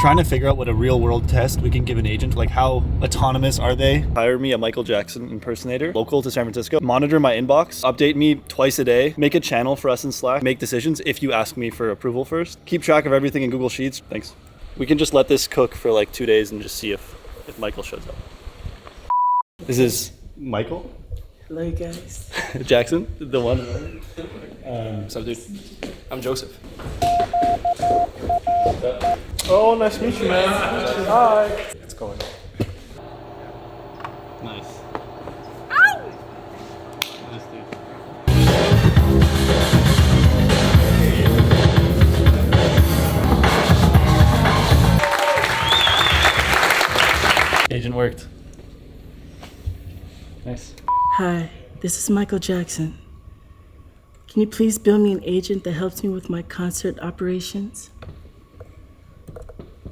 trying to figure out what a real world test we can give an agent, like how autonomous are they? Hire me a Michael Jackson impersonator, local to San Francisco, monitor my inbox, update me twice a day, make a channel for us in Slack, make decisions if you ask me for approval first, keep track of everything in Google Sheets. Thanks. We can just let this cook for like 2 days and just see if Michael shows up. This is Michael. Hello, you guys. Jackson, the one. What's up, dude? I'm Joseph. Oh, nice to meet you, man. Hi. What's going on? Nice. Nice, dude. Agent worked. Nice. Hi, this is Michael Jackson. Can you please build me an agent that helps me with my concert operations?